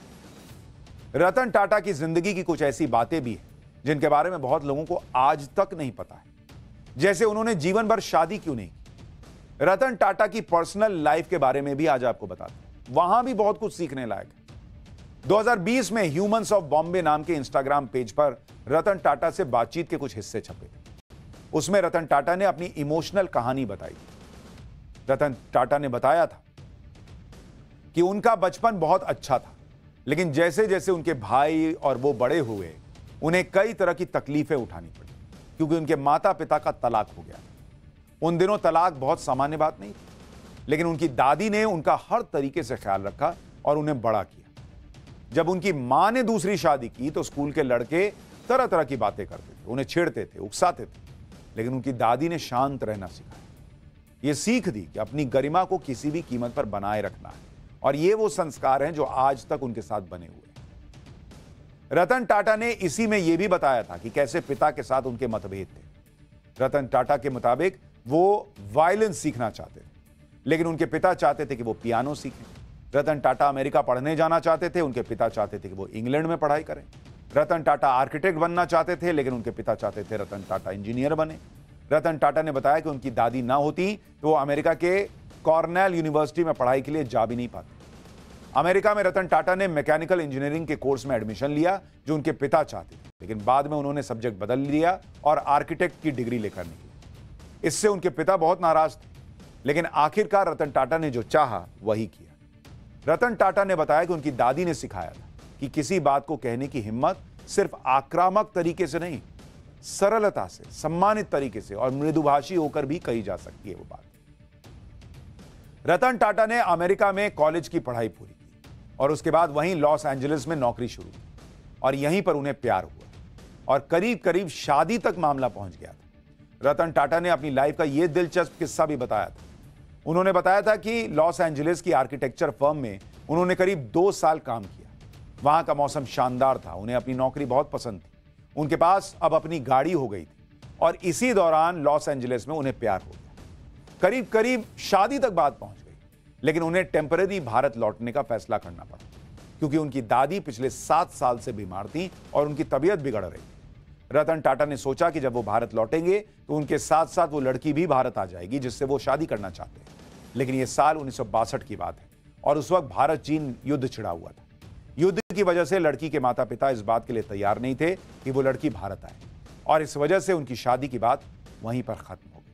रतन टाटा की जिंदगी की कुछ ऐसी बातें भी हैं जिनके बारे में बहुत लोगों को आज तक नहीं पता है, जैसे उन्होंने जीवन भर शादी क्यों नहीं की। रतन टाटा की पर्सनल लाइफ के बारे में भी आज आपको बताते हैं, वहां भी बहुत कुछ सीखने लायक है। 2020 में ह्यूमंस ऑफ बॉम्बे नाम के इंस्टाग्राम पेज पर रतन टाटा से बातचीत के कुछ हिस्से छपे थे। उसमें रतन टाटा ने अपनी इमोशनल कहानी बताई। रतन टाटा ने बताया था कि उनका बचपन बहुत अच्छा था, लेकिन जैसे जैसे उनके भाई और वो बड़े हुए उन्हें कई तरह की तकलीफें उठानी पड़ी, क्योंकि उनके माता पिता का तलाक हो गया था। उन दिनों तलाक बहुत सामान्य बात नहीं थी, लेकिन उनकी दादी ने उनका हर तरीके से ख्याल रखा और उन्हें बड़ा किया। जब उनकी मां ने दूसरी शादी की तो स्कूल के लड़के तरह तरह की बातें करते थे, उन्हें छेड़ते थे, उकसाते थे, लेकिन उनकी दादी ने शांत रहना सिखाया। यह सीख दी कि अपनी गरिमा को किसी भी कीमत पर बनाए रखना है, और ये वो संस्कार हैं जो आज तक उनके साथ बने हुए हैं। रतन टाटा ने इसी में यह भी बताया था कि कैसे पिता के साथ उनके मतभेद थे। रतन टाटा के मुताबिक वो वायलिन सीखना चाहते थे, लेकिन उनके पिता चाहते थे कि वो पियानो सीखें। रतन टाटा अमेरिका पढ़ने जाना चाहते थे, उनके पिता चाहते थे कि वो इंग्लैंड में पढ़ाई करें। रतन टाटा आर्किटेक्ट बनना चाहते थे, लेकिन उनके पिता चाहते थे रतन टाटा इंजीनियर बने। रतन टाटा ने बताया कि उनकी दादी ना होती तो वो अमेरिका के कॉर्नेल यूनिवर्सिटी में पढ़ाई के लिए जा भी नहीं पाते। अमेरिका में रतन टाटा ने मैकेनिकल इंजीनियरिंग के कोर्स में एडमिशन लिया जो उनके पिता चाहते थे, लेकिन बाद में उन्होंने सब्जेक्ट बदल लिया और आर्किटेक्ट की डिग्री लेकर निकले। इससे उनके पिता बहुत नाराज थे, लेकिन आखिरकार रतन टाटा ने जो चाहा वही किया। रतन टाटा ने बताया कि उनकी दादी ने सिखाया था कि किसी बात को कहने की हिम्मत सिर्फ आक्रामक तरीके से नहीं, सरलता से, सम्मानित तरीके से और मृदुभाषी होकर भी कही जा सकती है वो बात। रतन टाटा ने अमेरिका में कॉलेज की पढ़ाई पूरी की और उसके बाद वहीं लॉस एंजलिस में नौकरी शुरू की, और यहीं पर उन्हें प्यार हुआ और करीब करीब शादी तक मामला पहुंच गया था। रतन टाटा ने अपनी लाइफ का यह दिलचस्प किस्सा भी बताया था। उन्होंने बताया था कि लॉस एंजलिस की आर्किटेक्चर फर्म में उन्होंने करीब 2 साल काम किया। वहां का मौसम शानदार था, उन्हें अपनी नौकरी बहुत पसंद थी, उनके पास अब अपनी गाड़ी हो गई थी, और इसी दौरान लॉस एंजलिस में उन्हें प्यार हो गया। करीब करीब शादी तक बात पहुंच गई, लेकिन उन्हें टेम्पररी भारत लौटने का फैसला करना पड़ा, क्योंकि उनकी दादी पिछले 7 साल से बीमार थी और उनकी तबीयत बिगड़ रही थी। रतन टाटा ने सोचा कि जब वो भारत लौटेंगे तो उनके साथ साथ वो लड़की भी भारत आ जाएगी जिससे वो शादी करना चाहते हैं। लेकिन ये साल 1962 की बात है और उस वक्त भारत चीन युद्ध छिड़ा हुआ था। युद्ध की वजह से लड़की के माता पिता इस बात के लिए तैयार नहीं थे कि वो लड़की भारत आए, और इस वजह से उनकी शादी की बात वहीं पर खत्म हो गई।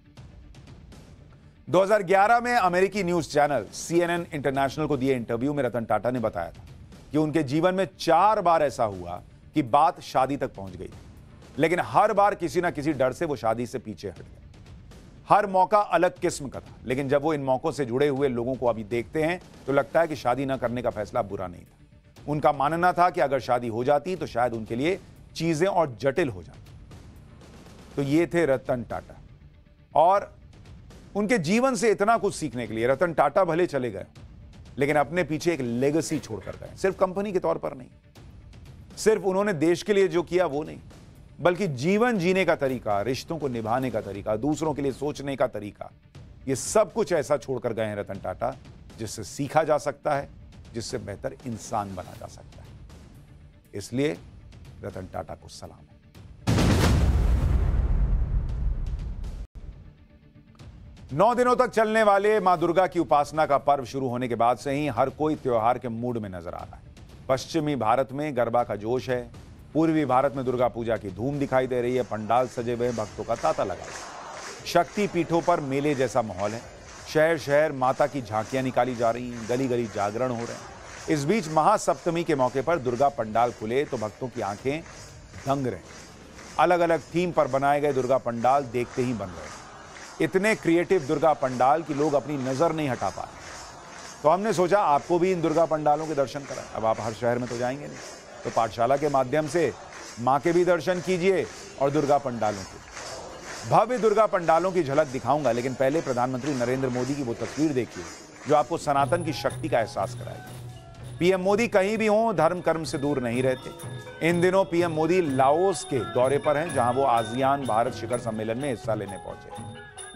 2011 में अमेरिकी न्यूज चैनल CNN इंटरनेशनल को दिए इंटरव्यू में रतन टाटा ने बताया था कि उनके जीवन में 4 बार ऐसा हुआ कि बात शादी तक पहुंच गई, लेकिन हर बार किसी ना किसी डर से वो शादी से पीछे हट गए। हर मौका अलग किस्म का था, लेकिन जब वो इन मौकों से जुड़े हुए लोगों को अभी देखते हैं तो लगता है कि शादी न करने का फैसला बुरा नहीं था। उनका मानना था कि अगर शादी हो जाती तो शायद उनके लिए चीजें और जटिल हो जाती। तो ये थे रतन टाटा, और उनके जीवन से इतना कुछ सीखने के लिए रतन टाटा भले चले गए, लेकिन अपने पीछे एक लेगेसी छोड़कर गए। सिर्फ कंपनी के तौर पर नहीं, सिर्फ उन्होंने देश के लिए जो किया वो नहीं, बल्कि जीवन जीने का तरीका, रिश्तों को निभाने का तरीका, दूसरों के लिए सोचने का तरीका, ये सब कुछ ऐसा छोड़कर गए हैं रतन टाटा जिससे सीखा जा सकता है, जिससे बेहतर इंसान बना जा सकता है। इसलिए रतन टाटा को सलाम है। 9 दिनों तक चलने वाले मां दुर्गा की उपासना का पर्व शुरू होने के बाद से ही हर कोई त्योहार के मूड में नजर आ रहा है। पश्चिमी भारत में गरबा का जोश है, पूर्वी भारत में दुर्गा पूजा की धूम दिखाई दे रही है। पंडाल सजे हुए, भक्तों का तांता लगा है। शक्ति पीठों पर मेले जैसा माहौल है। शहर शहर माता की झांकियां निकाली जा रही हैं, गली गली जागरण हो रहे हैं। इस बीच महासप्तमी के मौके पर दुर्गा पंडाल खुले तो भक्तों की आंखें दंग रहे। अलग अलग थीम पर बनाए गए दुर्गा पंडाल देखते ही बन रहे। इतने क्रिएटिव दुर्गा पंडाल कि लोग अपनी नजर नहीं हटा पा रहे। तो हमने सोचा आपको भी इन दुर्गा पंडालों के दर्शन कराएं। अब आप हर शहर में तो जाएंगे नहीं, तो पाठशाला के माध्यम से मां के भी दर्शन कीजिए और दुर्गा पंडालों के। भव्य दुर्गा पंडालों की झलक दिखाऊंगा, लेकिन पहले प्रधानमंत्री नरेंद्र मोदी की वो तस्वीर देखिए जो आपको सनातन की शक्ति का एहसास कराएगी। पीएम मोदी कहीं भी हों, धर्म कर्म से दूर नहीं रहते। इन दिनों पीएम मोदी लाओस के दौरे पर हैं, जहां वो आसियान भारत शिखर सम्मेलन में हिस्सा लेने पहुंचे।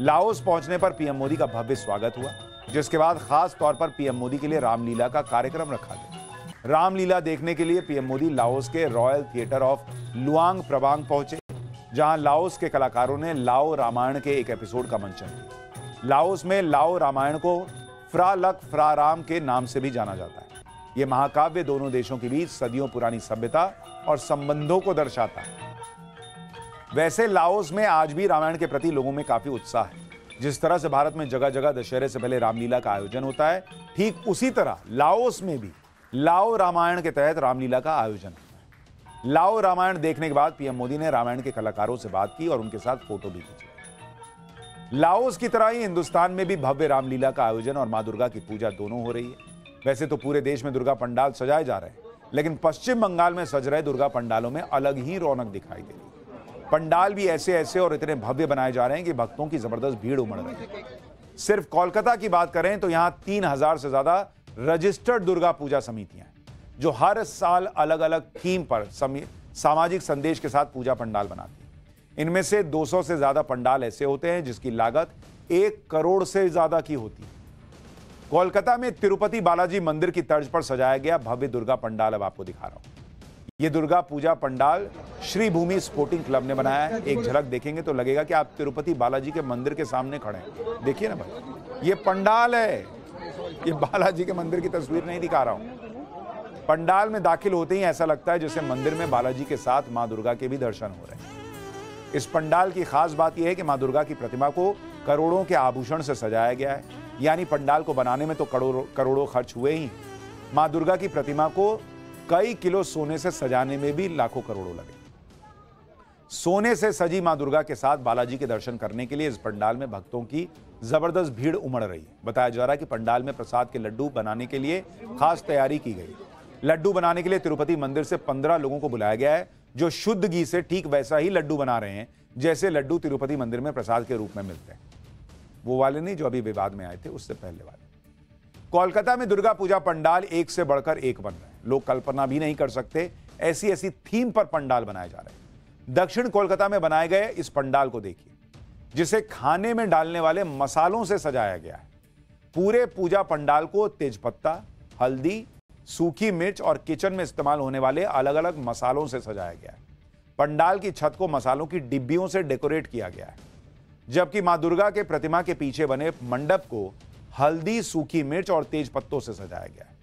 लाओस पहुंचने पर पीएम मोदी का भव्य स्वागत हुआ, जिसके बाद खास तौर पर पीएम मोदी के लिए रामलीला का कार्यक्रम रखा गया। रामलीला देखने के लिए पीएम मोदी लाओस के रॉयल थिएटर ऑफ लुआंग प्रबांग पहुंचे, जहां लाओस के कलाकारों ने लाओ रामायण के एक एपिसोड का मंचन किया। लाओस में लाओ रामायण को फ्रा लक फ्रा राम के नाम से भी जाना जाता है। यह महाकाव्य दोनों देशों के बीच सदियों पुरानी सभ्यता और संबंधों को दर्शाता है। वैसे लाओस में आज भी रामायण के प्रति लोगों में काफी उत्साह है। जिस तरह से भारत में जगह जगह दशहरे से पहले रामलीला का आयोजन होता है, ठीक उसी तरह लाओस में भी लाओ रामायण के तहत रामलीला का आयोजन होता है। लाओ रामायण देखने के बाद पीएम मोदी ने रामायण के कलाकारों से बात की और उनके साथ फोटो भी खींची। लाओस की तरह ही हिंदुस्तान में भी भव्य रामलीला का आयोजन और मां दुर्गा की पूजा दोनों हो रही है। वैसे तो पूरे देश में दुर्गा पंडाल सजाए जा रहे हैं, लेकिन पश्चिम बंगाल में सज रहे दुर्गा पंडालों में अलग ही रौनक दिखाई दे रही है। पंडाल भी ऐसे ऐसे और इतने भव्य बनाए जा रहे हैं कि भक्तों की जबरदस्त भीड़ उमड़ रही है। सिर्फ कोलकाता की बात करें तो यहां 3000 से ज्यादा रजिस्टर्ड दुर्गा पूजा समितियां हैं, जो हर साल अलग अलग थीम पर सामाजिक संदेश के साथ पूजा पंडाल बनाती हैं। इनमें से 200 से ज्यादा पंडाल ऐसे होते हैं जिसकी लागत 1 करोड़ से ज्यादा की होती है। कोलकाता में तिरुपति बालाजी मंदिर की तर्ज पर सजाया गया भव्य दुर्गा पंडाल अब आपको दिखा रहा हूं। ये दुर्गा पूजा पंडाल श्री भूमि स्पोर्टिंग क्लब ने बनाया है। एक झलक देखेंगे तो लगेगा कि आप तिरुपति बालाजी के मंदिर के सामने खड़े हैं। देखिए ना भाई, ये पंडाल है, ये बालाजी के मंदिर की तस्वीर नहीं दिखा रहा हूं। पंडाल में दाखिल होते ही ऐसा लगता है जैसे मंदिर में बालाजी के साथ मां दुर्गा के भी दर्शन हो रहे हैं। इस पंडाल की खास बात यह है कि मां दुर्गा की प्रतिमा को करोड़ों के आभूषण से सजाया गया है। यानी पंडाल को बनाने में तो करोड़ों खर्च हुए ही, मां दुर्गा की प्रतिमा को कई किलो सोने से सजाने में भी लाखों करोड़ों लगे। सोने से सजी मां दुर्गा के साथ बालाजी के दर्शन करने के लिए इस पंडाल में भक्तों की जबरदस्त भीड़ उमड़ रही है। बताया जा रहा है कि पंडाल में प्रसाद के लड्डू बनाने के लिए खास तैयारी की गई। लड्डू बनाने के लिए तिरुपति मंदिर से 15 लोगों को बुलाया गया है, जो शुद्ध घी से ठीक वैसा ही लड्डू बना रहे हैं जैसे लड्डू तिरुपति मंदिर में प्रसाद के रूप में मिलते हैं। वो वाले नहीं जो अभी विवाद में आए थे, उससे पहले वाले। कोलकाता में दुर्गा पूजा पंडाल एक से बढ़कर एक बन रहे हैं। लोग कल्पना भी नहीं कर सकते ऐसी ऐसी थीम पर पंडाल बनाए जा रहे हैं। दक्षिण कोलकाता में बनाए गए इस पंडाल को देखिए, जिसे खाने में डालने वाले मसालों से सजाया गया है। पूरे पूजा पंडाल को तेजपत्ता, हल्दी, सूखी मिर्च और किचन में इस्तेमाल होने वाले अलग अलग मसालों से सजाया गया है। पंडाल की छत को मसालों की डिब्बियों से डेकोरेट किया गया है, जबकि मां दुर्गा के प्रतिमा के पीछे बने मंडप को हल्दी, सूखी मिर्च और तेज पत्तों से सजाया गया है।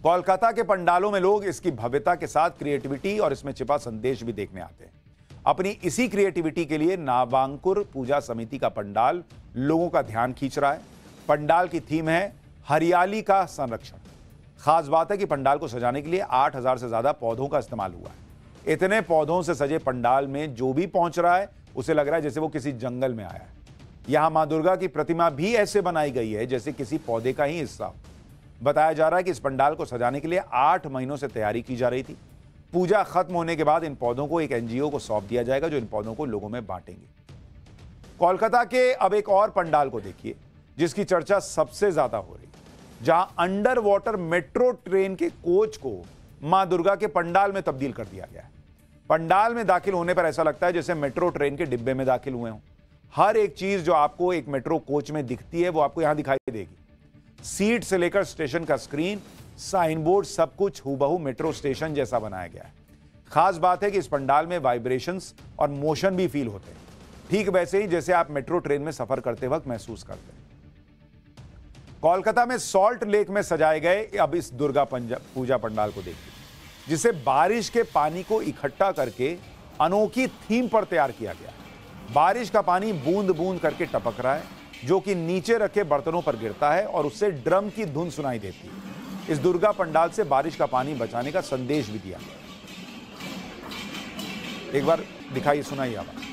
कोलकाता के पंडालों में लोग इसकी भव्यता के साथ क्रिएटिविटी और इसमें छिपा संदेश भी देखने आते हैं। अपनी इसी क्रिएटिविटी के लिए नाबांकुर पूजा समिति का पंडाल लोगों का ध्यान खींच रहा है। पंडाल की थीम है हरियाली का संरक्षण। खास बात है कि पंडाल को सजाने के लिए 8000 से ज्यादा पौधों का इस्तेमाल हुआ है। इतने पौधों से सजे पंडाल में जो भी पहुंच रहा है उसे लग रहा है जैसे वो किसी जंगल में आया है। यहां मां दुर्गा की प्रतिमा भी ऐसे बनाई गई है जैसे किसी पौधे का ही हिस्सा। बताया जा रहा है कि इस पंडाल को सजाने के लिए 8 महीनों से तैयारी की जा रही थी। पूजा खत्म होने के बाद इन पौधों को एक एनजीओ को सौंप दिया जाएगा, जो इन पौधों को लोगों में बांटेंगे। कोलकाता के अब एक और पंडाल को देखिए जिसकी चर्चा सबसे ज्यादा हो रही है, जहां अंडर वाटर मेट्रो ट्रेन के कोच को मां दुर्गा के पंडाल में तब्दील कर दिया गया है। पंडाल में दाखिल होने पर ऐसा लगता है जैसे मेट्रो ट्रेन के डिब्बे में दाखिल हुए हों। हर एक चीज जो आपको एक मेट्रो कोच में दिखती है वो आपको यहां दिखाई देगी। सीट से लेकर स्टेशन का स्क्रीन, साइन बोर्ड, सब कुछ हूबहू मेट्रो स्टेशन जैसा बनाया गया है। खास बात है कि इस पंडाल में वाइब्रेशंस और मोशन भी फील होते हैं, ठीक वैसे ही जैसे आप मेट्रो ट्रेन में सफर करते वक्त महसूस करते हैं। कोलकाता में सॉल्ट लेक में सजाए गए अब इस दुर्गा पूजा पंडाल को देखिए, जिसे बारिश के पानी को इकट्ठा करके अनोखी थीम पर तैयार किया गया। बारिश का पानी बूंद बूंद करके टपक रहा है, जो कि नीचे रखे बर्तनों पर गिरता है और उससे ड्रम की धुन सुनाई देती है। इस दुर्गा पंडाल से बारिश का पानी बचाने का संदेश भी दिया गया। एक बार दिखाइए, सुनाइए आवाज।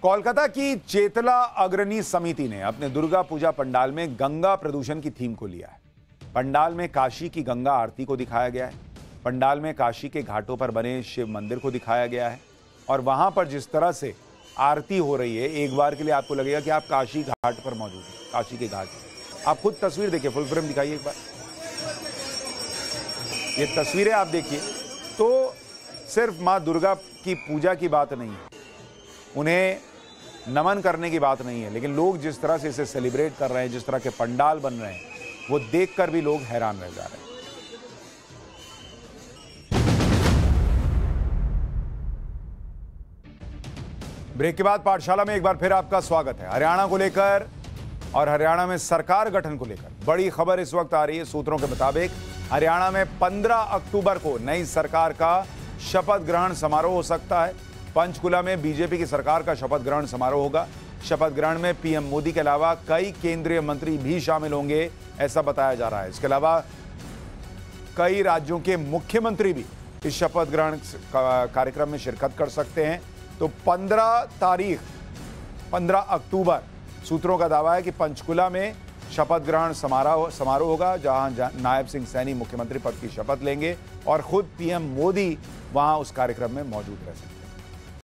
कोलकाता की चेतला अग्रणी समिति ने अपने दुर्गा पूजा पंडाल में गंगा प्रदूषण की थीम को लिया है। पंडाल में काशी की गंगा आरती को दिखाया गया है। पंडाल में काशी के घाटों पर बने शिव मंदिर को दिखाया गया है और वहां पर जिस तरह से आरती हो रही है, एक बार के लिए आपको लगेगा कि आप काशी घाट पर मौजूद हैं। काशी के घाट, आप खुद तस्वीर देखिए, फुल फ्रेम दिखाइए एक बार। ये तस्वीरें आप देखिए तो सिर्फ मां दुर्गा की पूजा की बात नहीं है, उन्हें नमन करने की बात नहीं है, लेकिन लोग जिस तरह से इसे सेलिब्रेट कर रहे हैं, जिस तरह के पंडाल बन रहे हैं, वो देखकर भी लोग हैरान रह जा रहे हैं। ब्रेक के बाद पाठशाला में एक बार फिर आपका स्वागत है। हरियाणा को लेकर और हरियाणा में सरकार गठन को लेकर बड़ी खबर इस वक्त आ रही है। सूत्रों के मुताबिक हरियाणा में 15 अक्टूबर को नई सरकार का शपथ ग्रहण समारोह हो सकता है। पंचकुला में बीजेपी की सरकार का शपथ ग्रहण समारोह होगा। शपथ ग्रहण में पीएम मोदी के अलावा कई केंद्रीय मंत्री भी शामिल होंगे, ऐसा बताया जा रहा है। इसके अलावा कई राज्यों के मुख्यमंत्री भी इस शपथ ग्रहण कार्यक्रम में शिरकत कर सकते हैं। तो 15 अक्टूबर सूत्रों का दावा है कि पंचकुला में शपथ ग्रहण समारोह होगा, जहां नायब सिंह सैनी मुख्यमंत्री पद की शपथ लेंगे और खुद पीएम मोदी वहां उस कार्यक्रम में मौजूद रह सकते हैं।